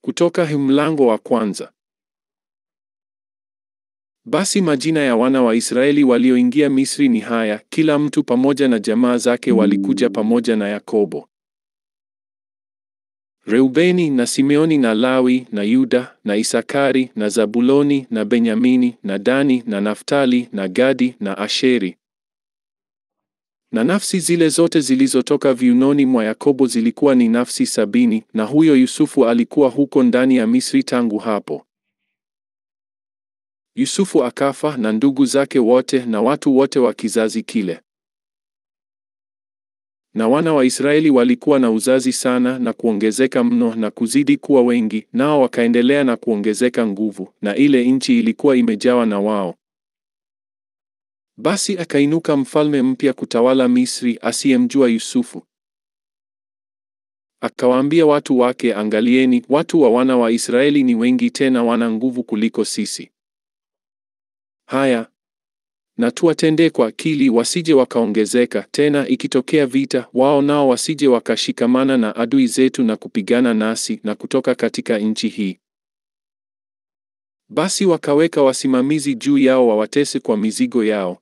Kutoka mlango wa kwanza. Basi majina ya wana wa Israeli walioingia Misri ni haya, kila mtu pamoja na jamaa zake walikuja pamoja na Yakobo. Reubeni na Simeoni na Lawi na Yuda na Isakari na Zabuloni na Benyamini na Dani na Naftali na Gadi na Asheri. Na nafsi zile zote zilizotoka viunoni mwa Yakobo zilikuwa ni nafsi 70, na huyo Yusufu alikuwa huko ndani ya Misri tangu hapo. Yusufu akafa na ndugu zake wote na watu wote wa kizazi kile. Na wana wa Israeli walikuwa na uzazi sana na kuongezeka mno na kuzidi kuwa wengi, nao wakaendelea na kuongezeka nguvu, na ile nchi ilikuwa imejawa na wao. Basi akainuka mfalme mpya kutawala Misri asiyemjua Yusufu. Akawaambia watu wake, angalieni, watu wa wana wa Israeli ni wengi, tena wana nguvu kuliko sisi. Haya, na tuwatendee kwa akili, wasije wakaongezeka, tena ikitokea vita, wao nao wasije wakashikamana na adui zetu na kupigana nasi na kutoka katika nchi hii. Basi wakaweka wasimamizi juu yao wawatese kwa mizigo yao.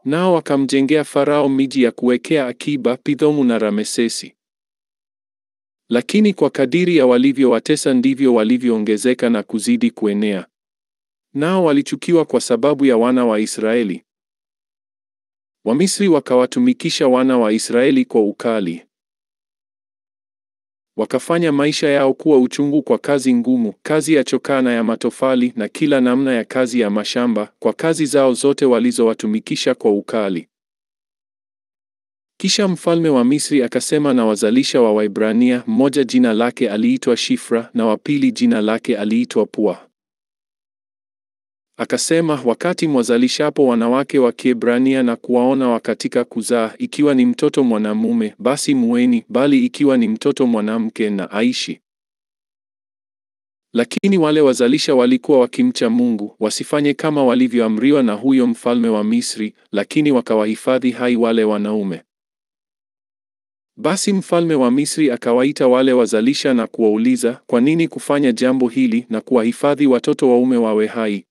Nao wakamjengea Farao miji ya kuwekea akiba, Pidhomu na Ramesesi. Lakini kwa kadiri ya walivyowatesa ndivyo walivyoongezeka na kuzidi kuenea. Nao walichukiwa kwa sababu ya wana wa Israeli. Wamisri wakawatumikisha wana wa Israeli kwa ukali. Wakafanya maisha yao kuwa uchungu kwa kazi ngumu, kazi ya chokaa na ya matofali na kila namna ya kazi ya mashamba, kwa kazi zao zote walizowatumikisha kwa ukali. Kisha mfalme wa Misri akasema na wazalisha wa Waebrania, mmoja jina lake aliitwa Shifra na wa pili jina lake aliitwa Pua. Akasema, wakati mwazalishapo wanawake wa Kiebrania na kuwaona wakatika kuzaa, ikiwa ni mtoto mwanamume, basi mueni, bali ikiwa ni mtoto mwanamke na aishi. Lakini wale wazalisha walikuwa wakimcha Mungu, wasifanye kama walivyoamriwa na huyo mfalme wa Misri, lakini wakawahifadhi hai wale wanaume. Basi mfalme wa Misri akawaita wale wazalisha na kuwauliza, kwa nini kufanya jambo hili na kuwahifadhi watoto waume wawe hai?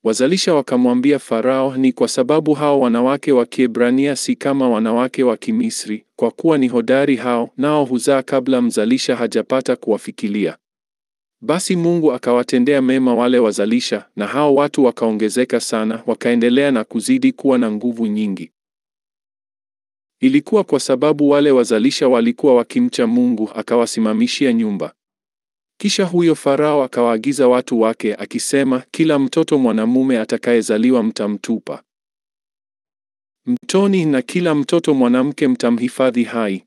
Wazalisha wakamwambia Farao, ni kwa sababu hao wanawake wa Kiebrania si kama wanawake wa Kimisri, kwa kuwa ni hodari hao, nao huzaa kabla mzalisha hajapata kuwafikilia. Basi Mungu akawatendea mema wale wazalisha, na hao watu wakaongezeka sana, wakaendelea na kuzidi kuwa na nguvu nyingi. Ilikuwa kwa sababu wale wazalisha walikuwa wakimcha Mungu, akawasimamishia nyumba. Kisha huyo Farao akawaagiza watu wake akisema, kila mtoto mwanamume atakayezaliwa mtamtupa mtoni, na kila mtoto mwanamke mtamhifadhi hai.